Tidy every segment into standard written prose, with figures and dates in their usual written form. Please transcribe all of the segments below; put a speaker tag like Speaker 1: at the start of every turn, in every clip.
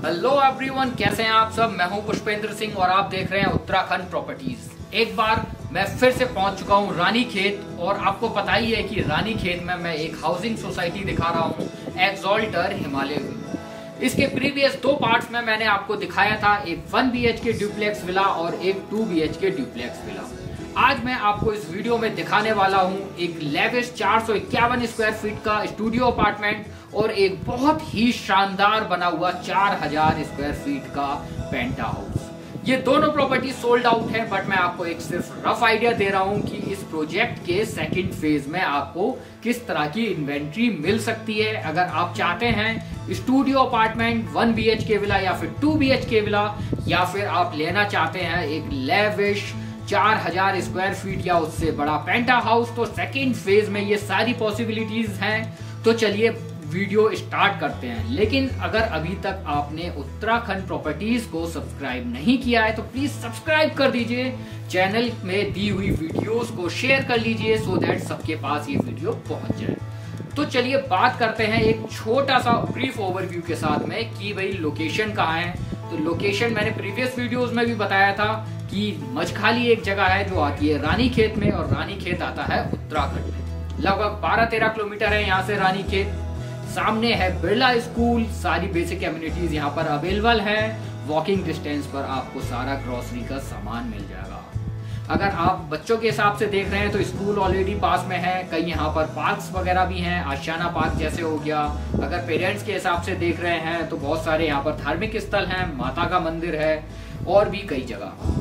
Speaker 1: Hello everyone, कैसे हैं आप सब। मैं हूं पुष्पेंद्र सिंह और आप देख रहे हैं उत्तराखंड प्रॉपर्टीज। एक बार मैं फिर से पहुंच चुका हूं रानीखेत और आपको पता ही है कि रानीखेत में मैं एक हाउसिंग सोसाइटी दिखा रहा हूं, एक्सॉल्टर हिमालय व्यू। इसके प्रीवियस 2 पार्ट्स में मैंने आपको दिखाया था एक 1 BHK ड्यूप्लेक्स विला और एक 2 BHK ड्यूप्लेक्स विला। आज मैं आपको इस वीडियो में दिखाने वाला हूं एक लेविश 451 स्क्वायर फीट का स्टूडियो अपार्टमेंट और एक बहुत ही शानदार बना हुआ 4000 स्क्वायर फीट का पेंटा हाउस। ये दोनों प्रॉपर्टी सोल्ड आउट है, बट मैं आपको एक सिर्फ रफ आइडिया दे रहा हूं कि इस प्रोजेक्ट के सेकंड फेज में आपको किस तरह की इन्वेंट्री मिल सकती है। अगर आप चाहते हैं स्टूडियो अपार्टमेंट 1 BHK विला या फिर 2 BHK विला, या फिर आप लेना चाहते हैं एक लेविश 4000 स्क्वायर फीट या उससे बड़ा पेंटा हाउस, तो सेकेंड फेज में ये सारी पॉसिबिलिटीज हैं। तो चलिए वीडियो स्टार्ट करते हैं। लेकिन अगर अभी तक आपने उत्तराखंड प्रॉपर्टीज को सब्सक्राइब नहीं किया है तो प्लीज सब्सक्राइब कर दीजिए। चैनल में दी हुई वीडियोस को शेयर कर लीजिए सो दैट सबके पास ये वीडियो पहुंच जाए। तो चलिए बात करते हैं एक छोटा सा ब्रीफ ओवरव्यू के साथ में कि भाई लोकेशन कहाँ है। तो लोकेशन मैंने प्रीवियस वीडियोस में भी बताया था कि मझखाली एक जगह है जो आती है रानीखेत में, और रानीखेत आता है उत्तराखंड में। लगभग 12-13 किलोमीटर है यहाँ से रानीखेत। सामने है बिरला स्कूल, सारी बेसिक एमिनिटीज यहाँ पर अवेलेबल है। वॉकिंग डिस्टेंस पर आपको सारा ग्रोसरी का सामान मिल जाएगा। अगर आप बच्चों के हिसाब से देख रहे हैं तो स्कूल ऑलरेडी पास में है। कई यहाँ पर पार्क्स वगैरह भी हैं, आशियाना पार्क जैसे हो गया। अगर पेरेंट्स के हिसाब से देख रहे हैं तो बहुत सारे यहाँ पर धार्मिक स्थल हैं, माता का मंदिर है और भी कई जगह।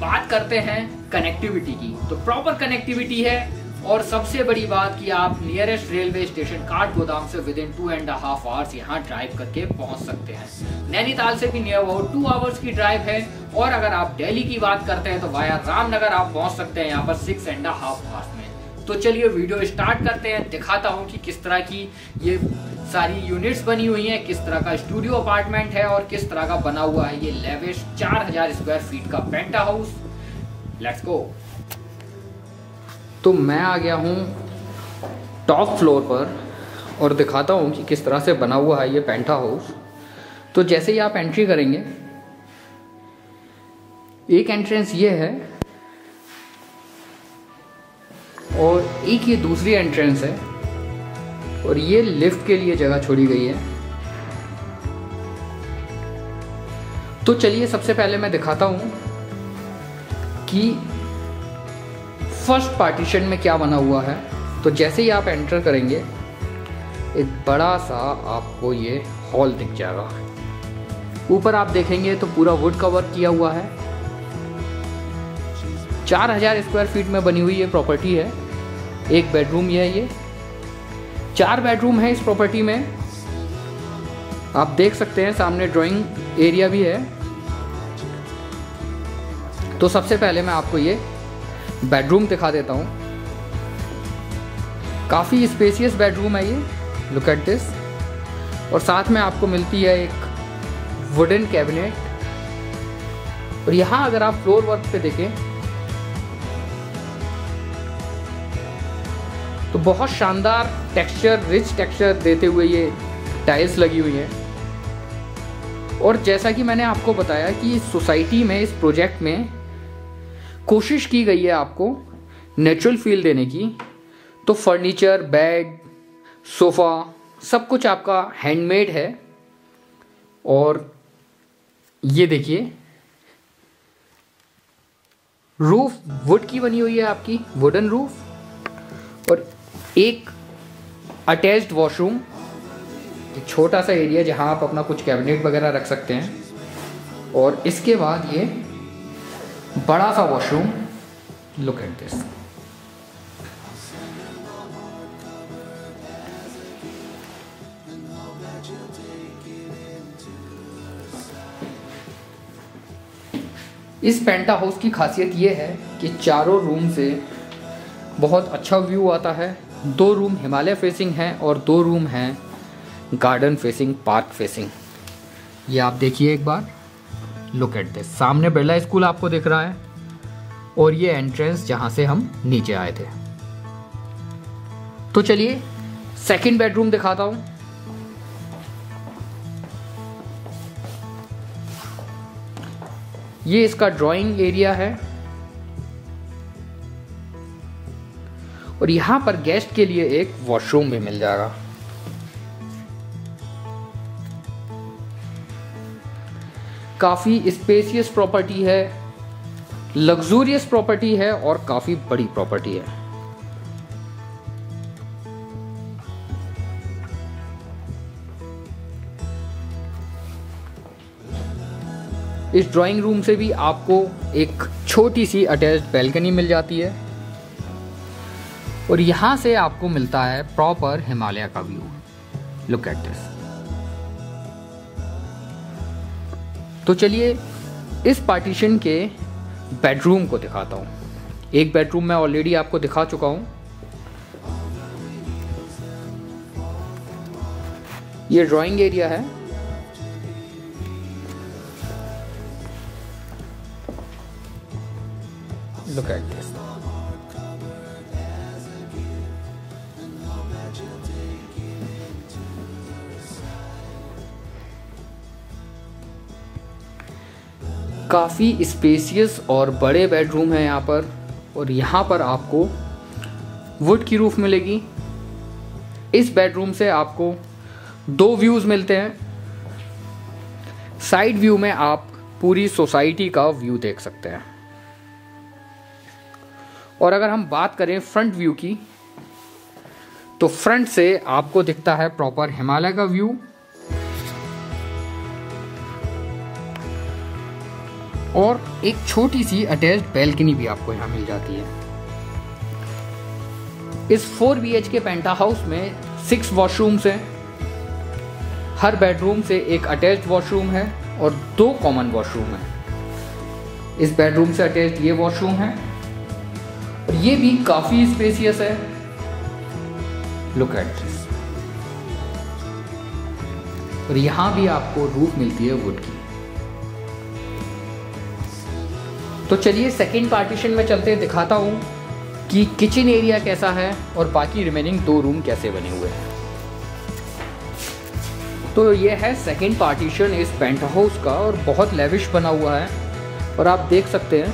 Speaker 1: बात करते हैं कनेक्टिविटी की, तो प्रॉपर कनेक्टिविटी है। और सबसे बड़ी बात कि आप नियरेस्ट रेलवे स्टेशन काठगोदाम से विदिन 2.5 आवर्स यहाँ ड्राइव करके पहुंच सकते हैं। नैनीताल से भी नियर अबाउट 2 आवर्स की ड्राइव है। और अगर आप दिल्ली की बात करते हैं तो वाया रामनगर आप पहुंच सकते हैं यहाँ पर 6.5 आवर्स में। तो चलिए वीडियो स्टार्ट करते हैं। दिखाता हूँ कि किस तरह की ये सारी यूनिट्स बनी हुई हैं, किस तरह का स्टूडियो अपार्टमेंट है और किस तरह का बना हुआ है ये लेविश 4000 स्क्वायर फीट का पेंटा हाउस। Let's go. तो मैं आ गया हूँ टॉप फ्लोर पर और दिखाता हूँ कि किस तरह से बना हुआ है ये पेंटा हाउस। तो जैसे ही आप एंट्री करेंगे, एक एंट्रेंस ये है और एक ये दूसरी एंट्रेंस है, और ये लिफ्ट के लिए जगह छोड़ी गई है। तो चलिए सबसे पहले मैं दिखाता हूँ कि फर्स्ट पार्टीशन में क्या बना हुआ है। तो जैसे ही आप एंटर करेंगे एक बड़ा सा आपको ये हॉल दिख जाएगा। ऊपर आप देखेंगे तो पूरा वुड कवर किया हुआ है। 4000 स्क्वायर फीट में बनी हुई ये प्रॉपर्टी है। एक बेडरूम ये है, ये 4 बेडरूम है इस प्रॉपर्टी में। आप देख सकते हैं सामने ड्राइंग एरिया भी है। तो सबसे पहले मैं आपको ये बेडरूम दिखा देता हूँ। काफ़ी स्पेसियस बेडरूम है ये, लुक एट दिस। और साथ में आपको मिलती है एक वुडन कैबिनेट। और यहाँ अगर आप फ्लोर वर्क पे देखें तो बहुत शानदार टेक्सचर, रिच टेक्सचर देते हुए ये टाइल्स लगी हुई हैं। और जैसा कि मैंने आपको बताया कि इस सोसाइटी में, इस प्रोजेक्ट में कोशिश की गई है आपको नेचुरल फील देने की। तो फर्नीचर, बेड, सोफ़ा सब कुछ आपका हैंडमेड है। और ये देखिए रूफ वुड की बनी हुई है, आपकी वुडन रूफ। और एक अटैच्ड वॉशरूम, एक छोटा सा एरिया जहां आप अपना कुछ कैबिनेट वगैरह रख सकते हैं। और इसके बाद ये बड़ा सा वॉशरूम, लुक एट दिस। इस पेंटा हाउस की खासियत ये है कि चारों रूम से बहुत अच्छा व्यू आता है। 2 रूम हिमालय फेसिंग हैं और 2 रूम हैं गार्डन फेसिंग, पार्क फेसिंग। ये आप देखिए एक बार, लुक एट दिस। सामने बिरला स्कूल आपको दिख रहा है और ये एंट्रेंस जहां से हम नीचे आए थे। तो चलिए सेकंड बेडरूम दिखाता हूं। ये इसका ड्राइंग एरिया है और यहां पर गेस्ट के लिए एक वॉशरूम भी मिल जाएगा। काफी स्पेशियस प्रॉपर्टी है, लग्जूरियस प्रॉपर्टी है और काफी बड़ी प्रॉपर्टी है। इस ड्राइंग रूम से भी आपको एक छोटी सी अटैच्ड बैल्कनी मिल जाती है और यहां से आपको मिलता है प्रॉपर हिमालय का व्यू। Look at this. तो चलिए इस पार्टीशन के बेडरूम को दिखाता हूं। एक बेडरूम मैं ऑलरेडी आपको दिखा चुका हूं। ये ड्राइंग एरिया है। Look at this. काफ़ी स्पेशियस और बड़े बेडरूम है यहाँ पर और यहाँ पर आपको वुड की रूफ मिलेगी। इस बेडरूम से आपको 2 व्यूज़ मिलते हैं। साइड व्यू में आप पूरी सोसाइटी का व्यू देख सकते हैं और अगर हम बात करें फ्रंट व्यू की तो फ्रंट से आपको दिखता है प्रॉपर हिमालय का व्यू और एक छोटी सी अटैच्ड बैल्कनी भी आपको यहाँ मिल जाती है। इस 4 BHK पेंटा हाउस में 6 वॉशरूम्स हैं। हर बेडरूम से एक अटैच्ड वॉशरूम है और 2 कॉमन वॉशरूम हैं। इस बेडरूम से अटैच्ड ये वॉशरूम है और ये भी काफी स्पेशियस है। Look at this. और यहाँ भी आपको रूफ मिलती है वुड की। तो चलिए सेकेंड पार्टीशन में चलते हैं, दिखाता हूँ कि किचन एरिया कैसा है और बाकी रिमेनिंग 2 रूम कैसे बने हुए हैं। तो ये है सेकेंड पार्टीशन इस पेंट हाउस का और बहुत लेविश बना हुआ है और आप देख सकते हैं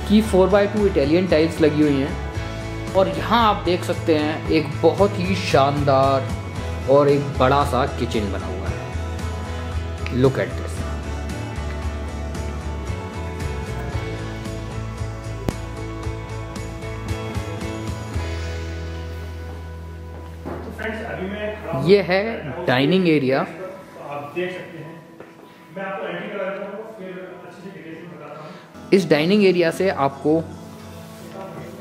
Speaker 1: कि 4x2 इटालियन टाइल्स लगी हुई हैं और यहाँ आप देख सकते हैं एक बहुत ही शानदार और एक बड़ा सा किचन बना हुआ है। Look at this. ये है डाइनिंग एरिया।
Speaker 2: आप देख सकते हैं। मैं आपको एंट्री करा देता हूं, फिर अच्छे से डिटेल्स में बताता हूं।
Speaker 1: इस डाइनिंग एरिया से आपको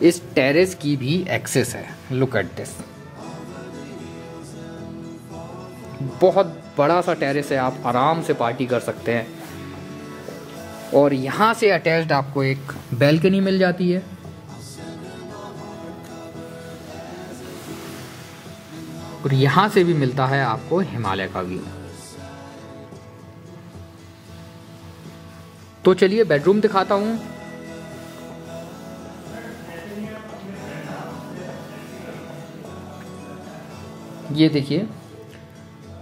Speaker 1: इस टेरेस की भी एक्सेस है। Look at this. बहुत बड़ा सा टेरेस है, आप आराम से पार्टी कर सकते हैं और यहाँ से अटैच्ड आपको एक बैल्कनी मिल जाती है। और यहाँ से भी मिलता है आपको हिमालय का व्यू। तो चलिए बेडरूम दिखाता हूँ। ये देखिए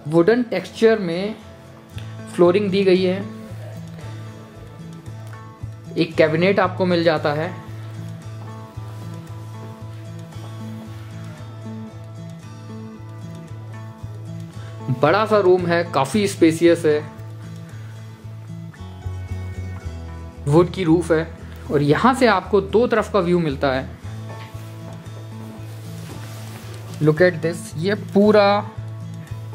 Speaker 1: वुडन टेक्सचर में फ्लोरिंग दी गई है। एक कैबिनेट आपको मिल जाता है। बड़ा सा रूम है, काफी स्पेशियस है, वुड की रूफ है और यहां से आपको 2 तरफ का व्यू मिलता है। Look at this. ये पूरा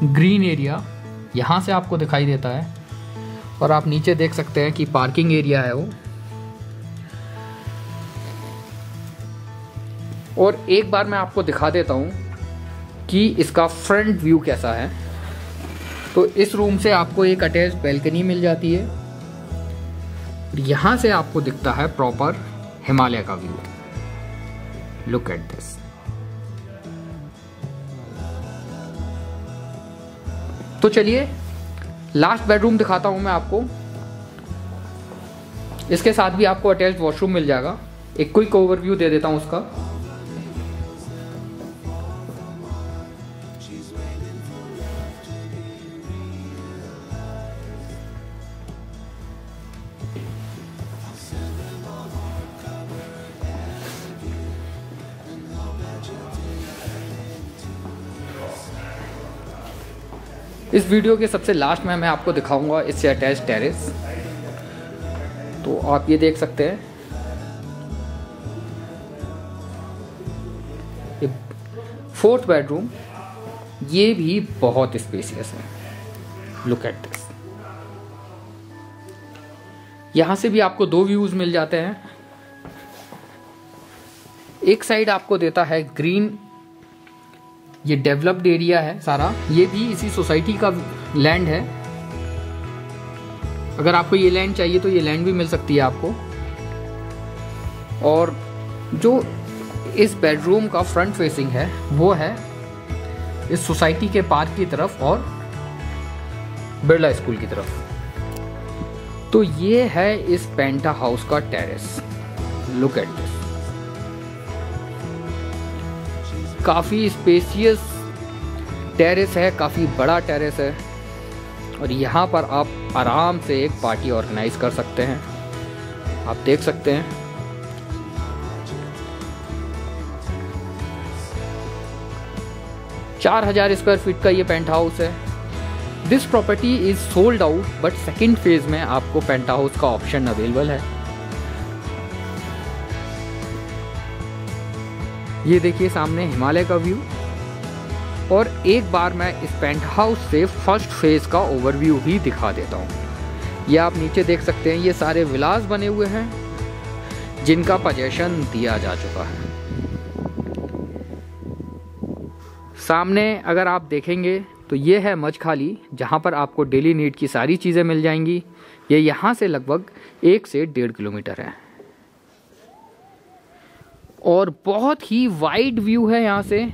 Speaker 1: ग्रीन एरिया यहां से आपको दिखाई देता है और आप नीचे देख सकते हैं कि पार्किंग एरिया है वो। और एक बार मैं आपको दिखा देता हूं कि इसका फ्रंट व्यू कैसा है। तो इस रूम से आपको एक अटैच्ड बैल्कनी मिल जाती है। यहां से आपको दिखता है प्रॉपर हिमालय का व्यू। Look at this. तो चलिए लास्ट बेडरूम दिखाता हूं मैं आपको। इसके साथ भी आपको अटैच्ड वॉशरूम मिल जाएगा। एक क्विक ओवरव्यू दे देता हूं उसका। इस वीडियो के सबसे लास्ट में मैं आपको दिखाऊंगा इससे अटैच टेरेस। तो आप ये देख सकते हैं, ये 4th बेडरूम, ये भी बहुत स्पेसियस है। Look at this. यहां से भी आपको 2 व्यूज मिल जाते हैं। एक साइड आपको देता है ग्रीन, ये डेवलप्ड एरिया है सारा, ये भी इसी सोसाइटी का लैंड है। अगर आपको ये लैंड चाहिए तो ये लैंड भी मिल सकती है आपको। और जो इस बेडरूम का फ्रंट फेसिंग है वो है इस सोसाइटी के पार्क की तरफ और बिरला स्कूल की तरफ। तो ये है इस पेंटा हाउस का टेरेस। लुक एट दिस, काफी स्पेसियस टेरेस है, काफी बड़ा टेरेस है और यहाँ पर आप आराम से एक पार्टी ऑर्गेनाइज कर सकते हैं। आप देख सकते हैं $4,000 स्क्वायर फीट का ये पेंट हाउस है। This property is sold out, but second phase में आपको पेंट हाउस का ऑप्शन अवेलेबल है। ये देखिए सामने हिमालय का व्यू। और एक बार मैं इस पेंट हाउस से फर्स्ट फेज का ओवरव्यू भी दिखा देता हूँ। ये आप नीचे देख सकते हैं, ये सारे विलास बने हुए हैं जिनका पोजेशन दिया जा चुका है। सामने अगर आप देखेंगे तो ये है मजखाली, जहाँ पर आपको डेली नीड की सारी चीज़ें मिल जाएंगी। ये यहाँ से लगभग 1 से 1.5 किलोमीटर है और बहुत ही वाइड व्यू है। यहाँ से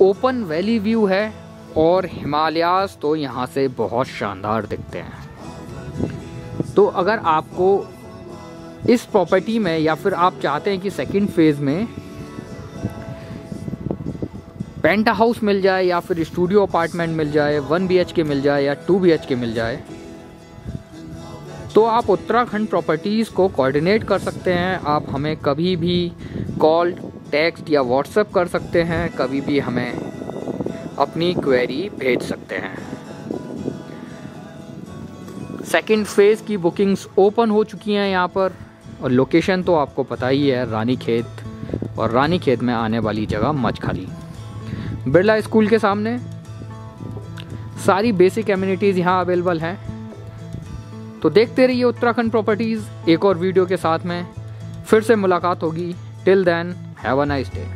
Speaker 1: ओपन वैली व्यू है और हिमालयास तो यहाँ से बहुत शानदार दिखते हैं। तो अगर आपको इस प्रॉपर्टी में, या फिर आप चाहते हैं कि सेकंड फेज में पेंटा हाउस मिल जाए या फिर स्टूडियो अपार्टमेंट मिल जाए, 1 BHK मिल जाए या 2 BHK मिल जाए, तो आप उत्तराखंड प्रॉपर्टीज़ को कोऑर्डिनेट कर सकते हैं। आप हमें कभी भी कॉल, टेक्स्ट या व्हाट्सएप कर सकते हैं, कभी भी हमें अपनी क्वेरी भेज सकते हैं। सेकंड फेज की बुकिंग्स ओपन हो चुकी हैं यहाँ पर। और लोकेशन तो आपको पता ही है, रानीखेत, और रानीखेत में आने वाली जगह मजखाली, बिरला स्कूल के सामने। सारी बेसिक एमिनिटीज़ यहाँ अवेलेबल हैं। तो देखते रहिए उत्तराखंड प्रॉपर्टीज़। एक और वीडियो के साथ में फिर से मुलाकात होगी। Till then, have a nice day.